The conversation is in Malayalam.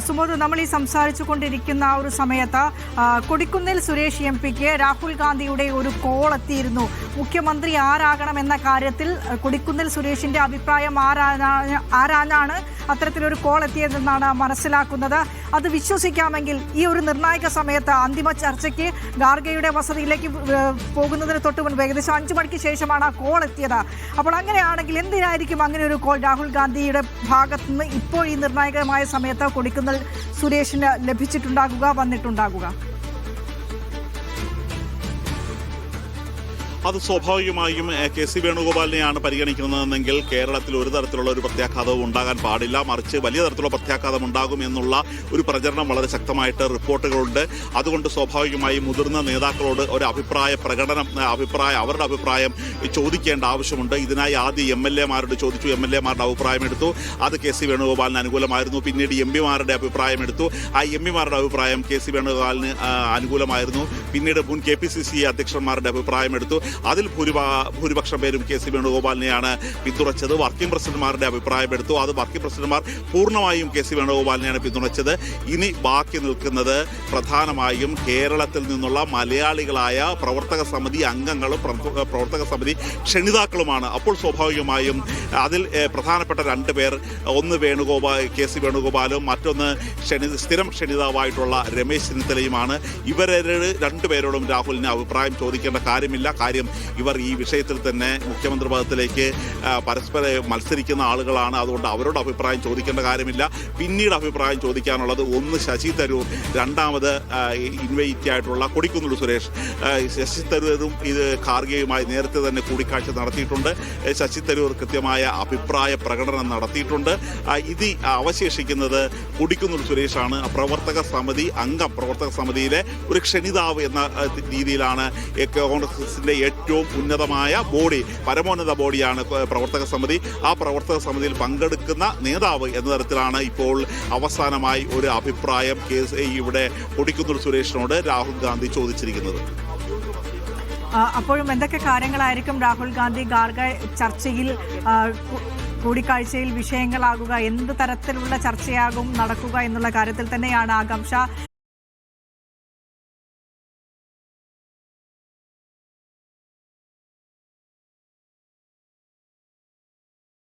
സുമോദ്, നമ്മൾ ഈ സംസാരിച്ചു കൊണ്ടിരിക്കുന്ന ആ ഒരു സമയത്ത് കൊടിക്കുന്നിൽ സുരേഷ് എംപിക്ക് രാഹുൽ ഗാന്ധിയുടെ ഒരു കോൾ എത്തിയിരുന്നു. മുഖ്യമന്ത്രി ആരാകണമെന്ന കാര്യത്തിൽ കൊടിക്കുന്നിൽ സുരേഷിന്റെ അഭിപ്രായം ആരാനാണ് അത്തരത്തിലൊരു കോൾ എത്തിയതെന്നാണ് മനസ്സിലാക്കുന്നത്. അത് വിശ്വസിക്കാമെങ്കിൽ ഈ ഒരു നിർണായക സമയത്ത് അന്തിമ ചർച്ചയ്ക്ക് ഖാർഗെയുടെ വസതിയിലേക്ക് പോകുന്നതിന് തൊട്ട് മുൻപ് ഏകദേശം 5 മണിക്ക് ശേഷമാണ് ആ കോൾ എത്തിയത്. അപ്പോൾ അങ്ങനെയാണെങ്കിൽ എന്തിനായിരിക്കും അങ്ങനെ ഒരു കോൾ രാഹുൽ ഗാന്ധിയുടെ ഭാഗത്തുനിന്ന് ഇപ്പോൾ ഈ നിർണായകമായ സമയത്ത് കൊടിക്കുന്നിൽ സുരേഷിന് വന്നിട്ടുണ്ടാകുക? അത് സ്വാഭാവികമായും കെ സി വേണുഗോപാലിനെയാണ് പരിഗണിക്കുന്നതെങ്കിൽ കേരളത്തിൽ ഒരു തരത്തിലുള്ള ഒരു പ്രത്യാഘാതവും ഉണ്ടാകാൻ പാടില്ല, മറിച്ച് വലിയ തരത്തിലുള്ള പ്രത്യാഘാതം ഉണ്ടാകും എന്നുള്ള ഒരു പ്രചരണം വളരെ ശക്തമായിട്ട് റിപ്പോർട്ടുകളുണ്ട്. അതുകൊണ്ട് സ്വാഭാവികമായും മുതിർന്ന നേതാക്കളോട് ഒരു അവരുടെ അഭിപ്രായം ചോദിക്കേണ്ട ആവശ്യമുണ്ട്. ഇതിനായി ആദ്യം MLA-മാരോട് ചോദിച്ചു. MLA-മാരുടെ അഭിപ്രായം എടുത്തു. അത് കെ സി വേണുഗോപാലിന് അനുകൂലമായിരുന്നു. പിന്നീട് MP-മാരുടെ അഭിപ്രായം എടുത്തു. ആ MP-മാരുടെ അഭിപ്രായം കെ സി വേണുഗോപാലിന് അനുകൂലമായിരുന്നു. പിന്നീട് മുൻ KPCC അധ്യക്ഷന്മാരുടെ അഭിപ്രായം എടുത്തു. അതിൽ ഭൂരിപക്ഷം പേരും കെ സി വേണുഗോപാലിനെയാണ് പിന്തുണച്ചത്. വർക്കിംഗ് പ്രസിഡന്റുമാരുടെ അഭിപ്രായം എടുത്തു. അത് വർക്കിംഗ് പ്രസിഡന്റുമാർ പൂർണ്ണമായും കെ സി വേണുഗോപാലിനെയാണ് പിന്തുണച്ചത്. ഇനി ബാക്കി നിൽക്കുന്നത് പ്രധാനമായും കേരളത്തിൽ നിന്നുള്ള മലയാളികളായ പ്രവർത്തക സമിതി അംഗങ്ങളും പ്രവർത്തക സമിതി ക്ഷണിതാക്കളുമാണ്. അപ്പോൾ സ്വാഭാവികമായും അതിൽ പ്രധാനപ്പെട്ട 2 പേർ, ഒന്ന് കെ സി വേണുഗോപാലും മറ്റൊന്ന് സ്ഥിരം ക്ഷണിതാവായിട്ടുള്ള രമേശ് ചെന്നിത്തലയുമാണ്. ഇവരെ 2 പേരോടും രാഹുലിന് അഭിപ്രായം ചോദിക്കേണ്ട കാര്യമില്ല. ഇവർ ഈ വിഷയത്തിൽ തന്നെ മുഖ്യമന്ത്രി പദത്തിലേക്ക് പരസ്പരം മത്സരിക്കുന്ന ആളുകളാണ്. അതുകൊണ്ട് അവരോട് അഭിപ്രായം ചോദിക്കേണ്ട കാര്യമില്ല. പിന്നീട് അഭിപ്രായം ചോദിക്കാനുള്ളത് ഒന്ന് ശശി തരൂർ, രണ്ടാമത് ഇൻവൈറ്റ് ആയിട്ടുള്ള കൊടിക്കുന്നിൽ സുരേഷ്. ശശി തരൂരും ഇത് ഖാർഗെയുമായി നേരത്തെ തന്നെ കൂടിക്കാഴ്ച നടത്തിയിട്ടുണ്ട്. ശശി തരൂർ കൃത്യമായ അഭിപ്രായ പ്രകടനം നടത്തിയിട്ടുണ്ട്. ഇത് അവശേഷിക്കുന്നത് കൊടിക്കുന്നിൽ സുരേഷാണ്. പ്രവർത്തക സമിതിയിലെ ഒരു ക്ഷണിതാവ് എന്ന രീതിയിലാണ് കോൺഗ്രസിന്റെ ഏറ്റവും ഉന്നതമായ പരമോന്നത ബോഡിയാണ് പ്രവർത്തക സമിതി. ആ പ്രവർത്തക സമിതിയിൽ പങ്കെടുക്കുന്ന നേതാവ് എന്ന തരത്തിലാണ് ഇപ്പോൾ അവസാനമായി ഒരു അഭിപ്രായം ഇവിടെ കൊടിക്കുന്നിൽ സുരേഷിനോട് രാഹുൽ ഗാന്ധി ചോദിച്ചിരിക്കുന്നത്. അപ്പോഴും എന്തൊക്കെ കാര്യങ്ങളായിരിക്കും രാഹുൽ ഗാന്ധി ഖാർഗെ ചർച്ചയിൽ കൂടിക്കാഴ്ചയിൽ വിഷയങ്ങളാകുക? എന്ത് തരത്തിലുള്ള ചർച്ചയാകും നടക്കുക എന്നുള്ള കാര്യത്തിൽ തന്നെയാണ് ആകാംക്ഷ.